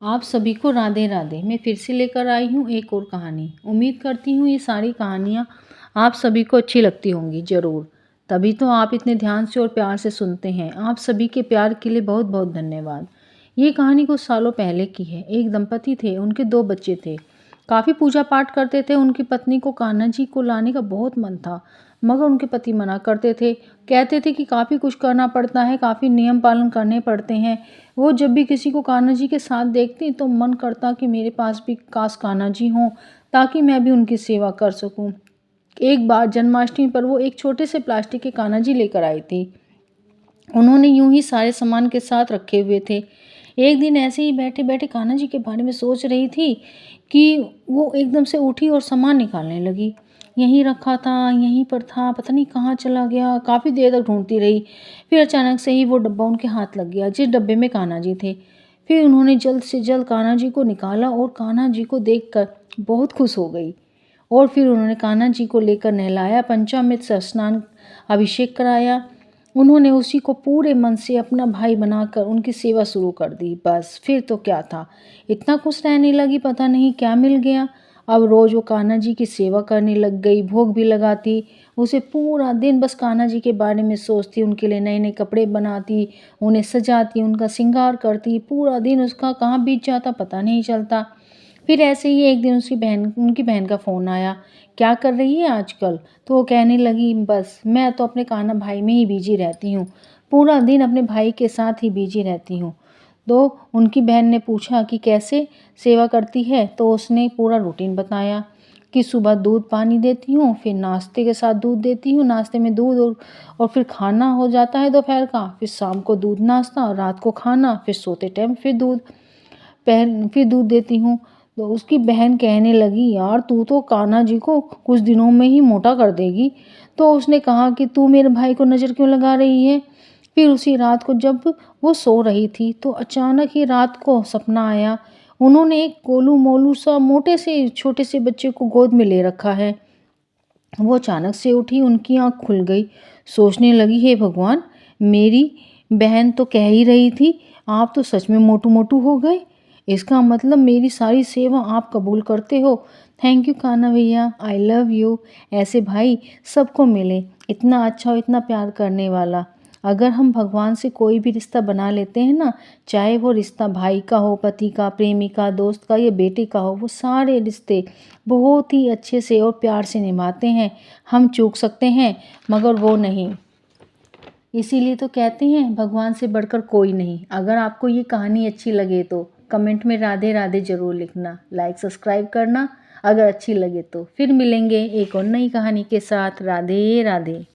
आप सभी को राधे राधे। मैं फिर से लेकर आई हूँ एक और कहानी। उम्मीद करती हूँ ये सारी कहानियाँ आप सभी को अच्छी लगती होंगी ज़रूर। तभी तो आप इतने ध्यान से और प्यार से सुनते हैं। आप सभी के प्यार के लिए बहुत बहुत धन्यवाद। ये कहानी कुछ सालों पहले की है। एक दंपति थे, उनके 2 बच्चे थे। काफ़ी पूजा पाठ करते थे। उनकी पत्नी को कान्हा जी को लाने का बहुत मन था, मगर उनके पति मना करते थे। कहते थे कि काफ़ी कुछ करना पड़ता है, काफ़ी नियम पालन करने पड़ते हैं। वो जब भी किसी को कान्हा जी के साथ देखती तो मन करता कि मेरे पास भी काश कान्हा जी हों, ताकि मैं भी उनकी सेवा कर सकूं। एक बार जन्माष्टमी पर वो एक छोटे से प्लास्टिक के कान्हा जी लेकर आई थी। उन्होंने यूं ही सारे सामान के साथ रखे हुए थे। एक दिन ऐसे ही बैठे बैठे कान्हा जी के बारे में सोच रही थी कि वो एकदम से उठी और सामान निकालने लगी। यहीं रखा था, यहीं पर था, पता नहीं कहाँ चला गया। काफ़ी देर तक ढूंढती रही। फिर अचानक से ही वो डब्बा उनके हाथ लग गया, जिस डब्बे में कान्हा जी थे। फिर उन्होंने जल्द से जल्द कान्हा जी को निकाला और कान्हा जी को देखकर बहुत खुश हो गई। और फिर उन्होंने कान्हा जी को लेकर नहलाया, पंचामृत से स्नान, अभिषेक कराया। उन्होंने उसी को पूरे मन से अपना भाई बनाकर उनकी सेवा शुरू कर दी। बस फिर तो क्या था, इतना खुश रहने लगी, पता नहीं क्या मिल गया। अब रोज़ वो कान्हा जी की सेवा करने लग गई, भोग भी लगाती। उसे पूरा दिन बस कान्हा जी के बारे में सोचती, उनके लिए नए नए कपड़े बनाती, उन्हें सजाती, उनका श्रृंगार करती। पूरा दिन उसका कहाँ बीत जाता पता नहीं चलता। फिर ऐसे ही एक दिन उनकी बहन का फ़ोन आया। क्या कर रही है आजकल? तो वो कहने लगी, बस मैं तो अपने कान्हा भाई में ही बिजी रहती हूँ, पूरा दिन अपने भाई के साथ ही बिजी रहती हूँ। तो उनकी बहन ने पूछा कि कैसे सेवा करती है, तो उसने पूरा रूटीन बताया कि सुबह दूध पानी देती हूँ, फिर नाश्ते के साथ दूध देती हूँ, नाश्ते में दूध और फिर खाना हो जाता है दोपहर का, फिर शाम को दूध नाश्ता और रात को खाना, फिर सोते टाइम फिर दूध देती हूँ। तो उसकी बहन कहने लगी, यार तू तो कान्हा जी को कुछ दिनों में ही मोटा कर देगी। तो उसने कहा कि तू मेरे भाई को नज़र क्यों लगा रही है? फिर उसी रात को जब वो सो रही थी तो अचानक ही रात को सपना आया। उन्होंने एक गोलू मोलू सा मोटे से छोटे से बच्चे को गोद में ले रखा है। वो अचानक से उठी, उनकी आँख खुल गई। सोचने लगी, हे भगवान, मेरी बहन तो कह ही रही थी आप तो सच में मोटू मोटू हो गए। इसका मतलब मेरी सारी सेवा आप कबूल करते हो। थैंक यू कान्हा भैया, आई लव यू। ऐसे भाई सबको मिले, इतना अच्छा और इतना प्यार करने वाला। अगर हम भगवान से कोई भी रिश्ता बना लेते हैं ना, चाहे वो रिश्ता भाई का हो, पति का, प्रेमिका, दोस्त का या बेटे का हो, वो सारे रिश्ते बहुत ही अच्छे से और प्यार से निभाते हैं। हम चूक सकते हैं मगर वो नहीं। इसीलिए तो कहते हैं भगवान से बढ़कर कोई नहीं। अगर आपको ये कहानी अच्छी लगे तो कमेंट में राधे राधे ज़रूर लिखना, लाइक सब्सक्राइब करना अगर अच्छी लगे तो। फिर मिलेंगे एक और नई कहानी के साथ। राधे राधे।